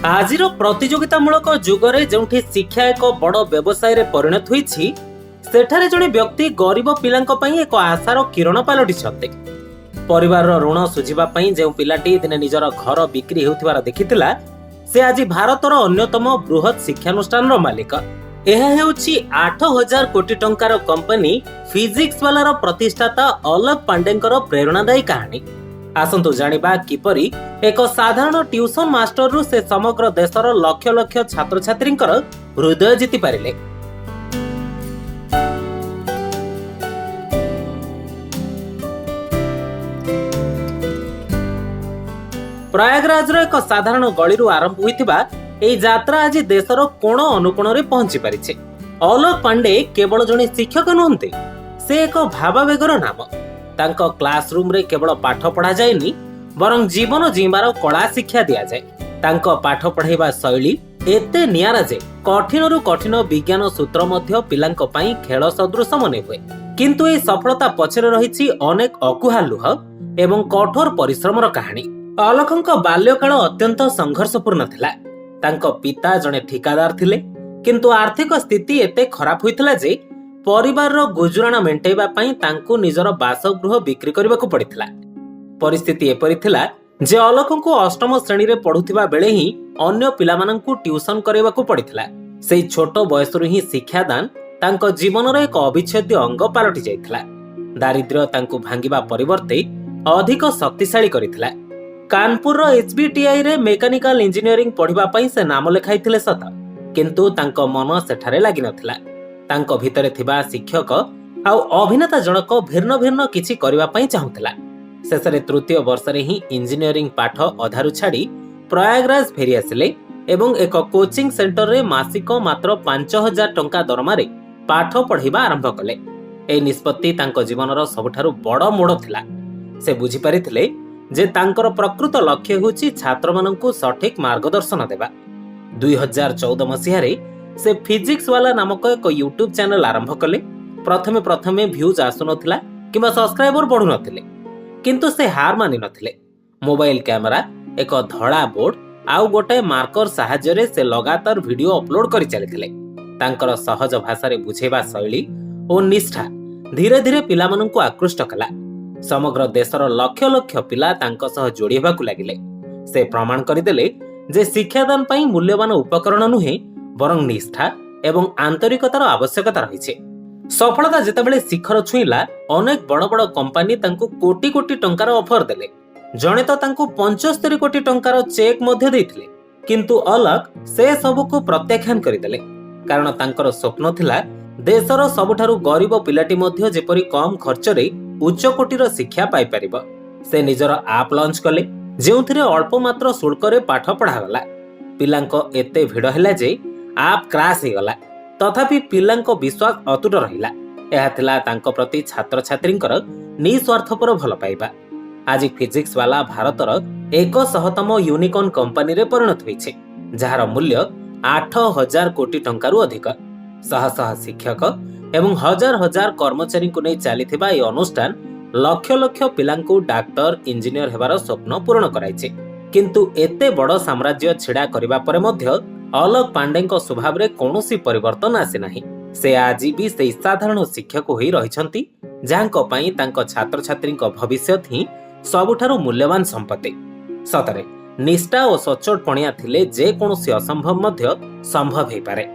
आजिर प्रतियोगितामूलक जुगरे जोंठी शिक्षा एक बड़ व्यवसाय रे परिणत होईछि सेठारे जणे व्यक्ति गरीब पिलांक पई एक आशार किरण पालटिछन्ते। परिवार ऋण सुझिबा पई जे पिलाटी दिने निजर घर बिक्री हेउथिबार देखितिला से आज भारतर अन्यतम बृहत शिक्षानुष्ठान मालिक। यह हेउछि 8000 कोटी टंकार कंपनी फिजिक्स वालार प्रतिष्ठाता अलक पांडेंकर प्रेरणादायी कहानी। आसंतु जानिबा किपरि एक साधारण ट्यूशन मास्टर रु से समग्र देशर लक्ष लक्ष छात्र छात्रींकर हृदय जीति पारिले। प्रयागराज एक साधारण गली आरंभ होइतिबा एई यात्रा आज देशर कोण अनुकोण रे पहुंची पारिछे। अलक पांडे केवल जणे शिक्षक नहंते, से एक भावावेगर नाम। तांको क्लासरूम रे केवल पाठ पढ़ा जाएनी, बरं जीवन जीवार कला शिक्षा दिया जाए। तांको पाठ पढ़ाइबा शैली एते नियारा जे कठिनरु कठिन विज्ञान सूत्र मध्य पिलांको पई खेल सदृश मने हुए। किंतु ए सफलता पछरे रहिछि अनेक अकुहा लुह एवं कठोर परिश्रमर कहानी। अलखंको बाल्यकाल अत्यंत संघर्षपूर्ण थिला। तांको पिता जणे ठिकादार थिले, किंतु आर्थिक स्थिति एते खराब होइतला जे परिवार गुजराण मेंटेबा पई तांकु निजर बासगृह बिक्री करबाकू पड़िथिला। परिस्थिति एपरि थिला जे अलखंकु अष्टम श्रेणी रे पढुथिबा बेले ही अन्य पिलामानंकु ट्यूशन करबाकू पड़िथिला। सेई छोट बयसरु ही शिक्षादान तांको जीवनर एक अविच्छेद्य अंग पालटि जाइथिला। दारिद्र्य तांकु भांगिबा परिवर्ते अधिक शक्तिशाली करिथिला। कानपुर एचबीटीआई रे मेकानिकल इंजीनियरिंग पढिबा पई से नाम लेखाइथिले सत, किंतु तांको मन सेठारे लागि नथिला। तांको भितरे थिबा शिक्षक आउ अभिनेता जनक भिन्न भिन्न किछि करिबा पई चाहुथिला। शेषरे तृतीय वर्ष रे ही इंजीनियरिंग पाठ अधारु छाड़ी प्रयागराज फेरी आसिले एवं एक कोचिंग सेंटर रे मासिक मात्र 5000 टंका दरमा रे पाठ पढ़िबा आरंभ कले। ए निष्पत्ति तांको जीवनर सबठारु बड़ मोड़ थिला। से बुझी पारिथिले जे तांकर प्रकृत लक्ष्य होछि छात्र माननकु सठिक मार्गदर्शन देबा। 2014 मसिहा रे से फिजिक्स वाला नामक एक यूट्यूब चैनल आरंभ कले। प्रथमे व्यूज आसु नथिला किबा सब्सक्राइबर बढ़ु नथिले, किंतु से हार मानि नथिले। मोबाइल कैमरा, एक धड़ा बोर्ड आउ गोटे मार्कर सहायता रे से लगातार वीडियो अपलोड करि चलिथिले। तांकर सहज भाषा रे बुझेबा शैली और निष्ठा धीरे धीरे पिला माननकु आकृष्ट कला। समग्र देशर लक्ष लक्ष पिला तांको सह जोड़ी हेबाकू लागिले। से प्रमाण करिदेले जे शिक्षादान पई मूल्यवान उपकरण नुहे, बरं निष्ठा एवं आंतरिकतार आवश्यकता रहिছে। सफलता जेतेबेले शिखर छुईला, अनेक बड़ बड़ कंपनी तांकु कोटी कोटी टंकार ऑफर देले। जणे तो तांकु 75 कोटी टंकार चेक मध्ये देथिले, किंतु अलक से सबको प्रत्याख्यान करिदेले। कारण तांकर स्वप्न थिला देशर सबठारु गरीब पिलाटी मध्ये जेपरि कम खर्च रे उच्च कोटीर शिक्षा पाई परिबो। से निजर आप लॉन्च कले, जेउथिरे अल्प मात्र शुल्क रे पाठ पढ़ा गला। पिलांको एते भिड़ हैला जे आप क्रैश हे गला, तथापि पिलांको विश्वास अतुट रहिला। एहा थिला तांको प्रति छात्र छात्रींकर निस्वार्थपर भल पाइबा। आज फिजिक्स वाला भारतर 100तम यूनिकॉर्न कंपनी रे परिणत होइछे, जहार मूल्य 8000 कोटी टंकारु अधिक। शह शह शिक्षक एवं हजार हजार कर्मचारी को नै चलिथिबा ए अनुष्ठान लक्ष लक्ष पिलांकु डाक्टर इंजीनियर हेबार स्वप्न पूर्ण कराइछे। किंतु एते बड़ साम्राज्य छिड़ा करिबा परे मध्य अलक पांडेंको स्वभाव रे कोनोसी परिवर्तन आसे नाही। से आज भी से साधारण शिक्षक होई रहिछंती, जांको पई तांको छात्र छात्रींको भविष्य ही सबुठारु मूल्यवान संपत्ति। सतरे निष्ठा और सचोट पणिया थिले जे कोनोसी असंभव मध्य संभव हे पारे।